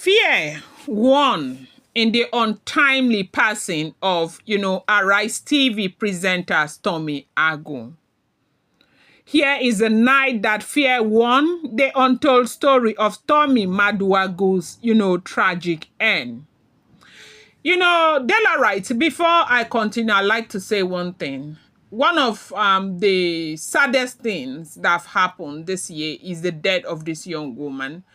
Fear won in the untimely passing of, Arise TV presenter Sommie Maduagwu. Here is the night that fear won, the untold story of Sommie Maduagwu's, tragic end. Della writes, before I continue, I'd like to say one thing. One of the saddest things that have happened this year is the death of this young woman.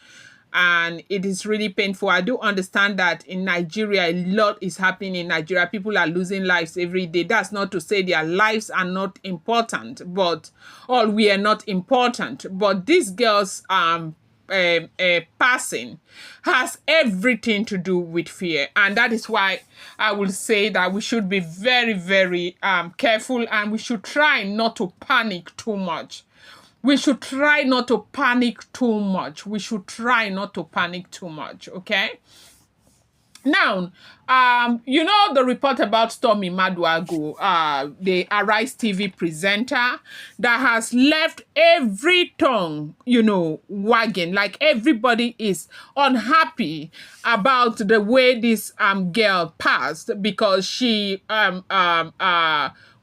And it is really painful. I do understand that in Nigeria, a lot is happening in Nigeria. People are losing lives every day. That's not to say their lives are not important, but we are not important. But this girl's passing has everything to do with fear. And that is why I will say that we should be very, very careful, and we should try not to panic too much. We should try not to panic too much. Okay? Now, the report about Sommie Maduagwu, the Arise TV presenter that has left every tongue, wagging. Like everybody is unhappy about the way this girl passed, because she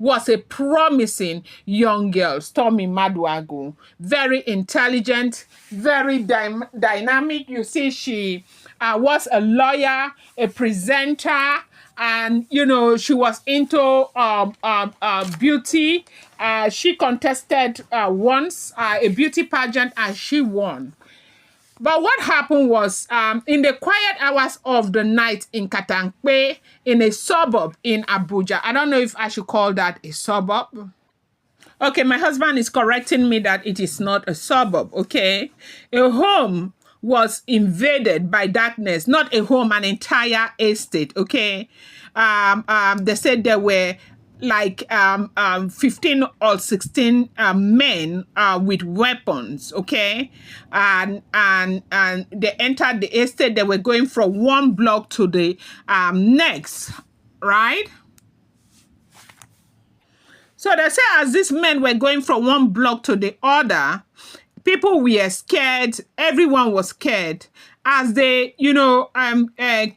was a promising young girl, Sommie Maduagwu. Very intelligent, very dynamic. You see, she was a lawyer, a presenter, and she was into beauty. She contested once a beauty pageant, and she won. But what happened was, in the quiet hours of the night in Katankwe, in a suburb in Abuja, I don't know if I should call that a suburb. Okay, my husband is correcting me that it is not a suburb, okay? A home was invaded by darkness, not a home, an entire estate, okay? They said there were like 15 or 16 men with weapons, okay? And they entered the estate. They were going from one block to the next, right? So they say as these men were going from one block to the other, people were scared. Everyone was scared. As the,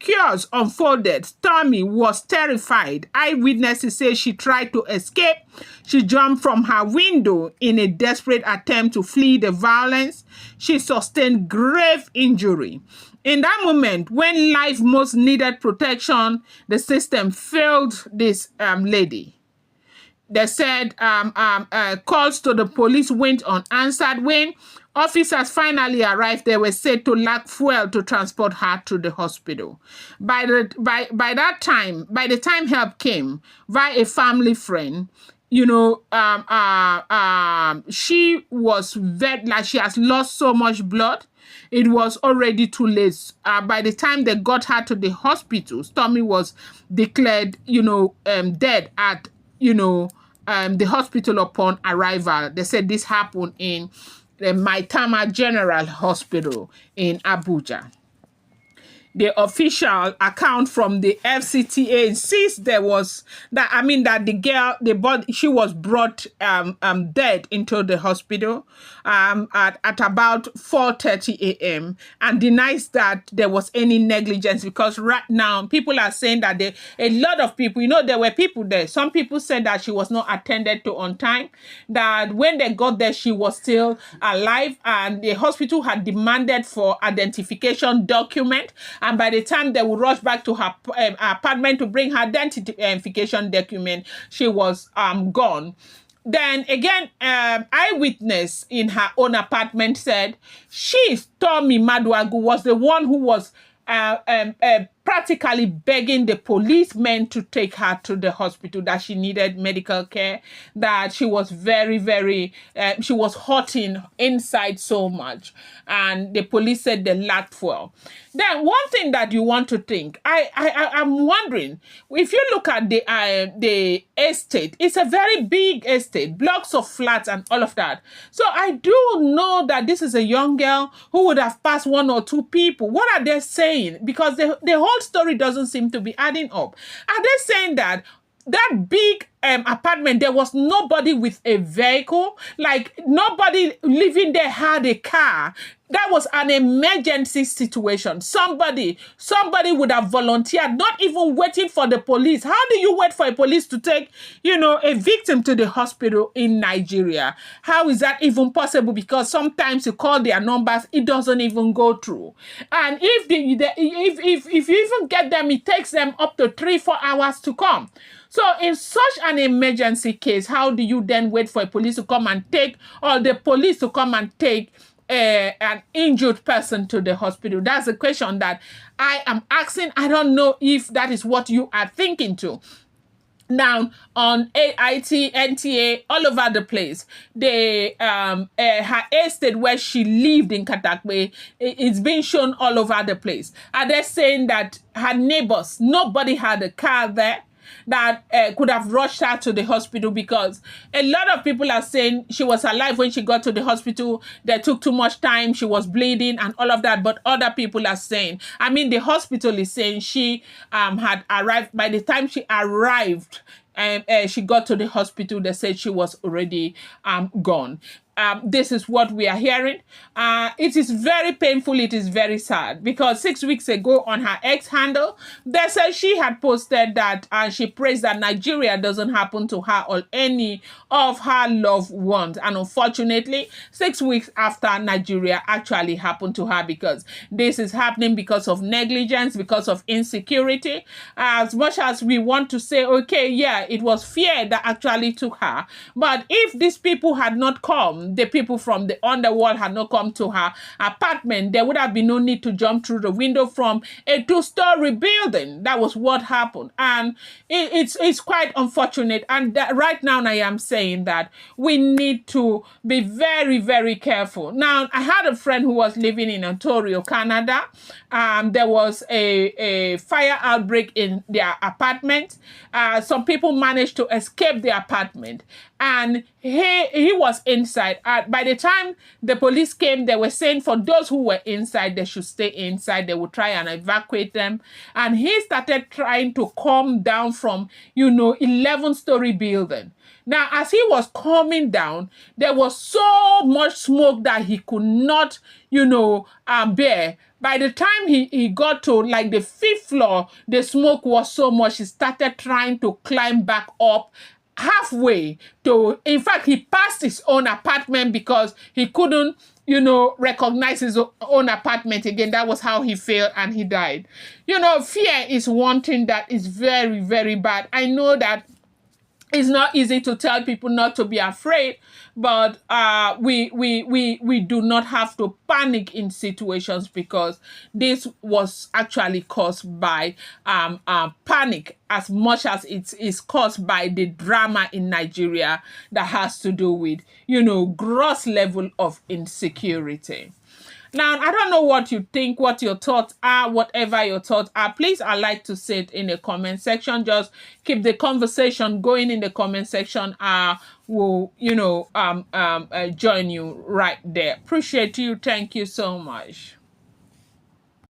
chaos unfolded, Sommie was terrified. Eyewitnesses say she tried to escape. She jumped from her window in a desperate attempt to flee the violence. She sustained grave injury. In that moment, when life most needed protection, the system failed this lady. They said calls to the police went unanswered. When officers finally arrived, they were said to lack fuel to transport her to the hospital. By the time help came via a family friend, she was very, like, she has lost so much blood. It was already too late. By the time they got her to the hospital, Sommie was declared, dead at, the hospital upon arrival. They said this happened in the Maitama General Hospital in Abuja. The official account from the FCTA insists that the girl, the body, she was brought dead into the hospital at about 4:30 a.m. and denies that there was any negligence, because right now people are saying that a lot of people, there were people there. Some people said that she was not attended to on time, that when they got there she was still alive, and the hospital had demanded for identification document. And by the time they would rush back to her apartment to bring her identification document, she was gone. Then again, eyewitness in her own apartment said Sommie Maduagwu was the one who was practically begging the policemen to take her to the hospital, that she needed medical care, that she was very, very, she was hurting inside so much. And the police said they lacked fuel. Then one thing that you want to think, I'm wondering, if you look at the estate, it's a very big estate, blocks of flats and all of that. So I do know that this is a young girl who would have passed one or two people. What are they saying? Because the whole story doesn't seem to be adding up. Are they saying that big apartment, there was nobody with a vehicle. Like, nobody living there had a car. That was an emergency situation. Somebody would have volunteered, not even waiting for the police. How do you wait for a police to take, a victim to the hospital in Nigeria? How is that even possible? Because sometimes you call their numbers, it doesn't even go through. And if if you even get them, it takes them up to 3-4 hours to come. So in such an emergency case, how do you then wait for a police to come and take, or the police to come and take an injured person to the hospital? That's a question that I am asking. I don't know if that is what you are thinking too. Now, on AIT, NTA, all over the place, her estate where she lived in Katakwe, it's being shown all over the place. Are they saying that her neighbors, nobody had a car there that could have rushed her to the hospital? Because a lot of people are saying she was alive when she got to the hospital. They took too much time. She was bleeding and all of that. But other people are saying, the hospital is saying she had arrived. By the time she arrived, she got to the hospital, they said she was already gone. This is what we are hearing. It is very painful. It is very sad, because 6 weeks ago on her X handle, they said she had posted that she prays that Nigeria doesn't happen to her or any of her loved ones. And unfortunately, 6 weeks after, Nigeria actually happened to her, because this is happening because of negligence, because of insecurity. As much as we want to say, okay, yeah, it was fear that actually took her. But if these people had not come, the people from the underworld had not come to her apartment, there would have been no need to jump through the window from a 2-story building. That was what happened. And it's quite unfortunate. And right now I am saying that we need to be very, very careful. Now, I had a friend who was living in Ontario, Canada. There was a fire outbreak in their apartment. Some people managed to escape the apartment, and he was inside. By the time the police came, they were saying for those who were inside, they should stay inside. They would try and evacuate them. And he started trying to come down from, 11-story building. Now, as he was coming down, there was so much smoke that he could not, bear. By the time he got to like the 5th floor, the smoke was so much, he started trying to climb back up halfway to, in fact, he passed his own apartment because he couldn't, recognize his own apartment again. That was how he failed, and he died. Fear is one thing that is very, very bad. I know that it's not easy to tell people not to be afraid, but we do not have to panic in situations, because this was actually caused by panic as much as it is caused by the drama in Nigeria that has to do with, gross level of insecurity. Now, I don't know what you think, what your thoughts are, whatever your thoughts are. Please, I'd like to see it in the comment section. Just keep the conversation going in the comment section. Will, join you right there. Appreciate you. Thank you so much.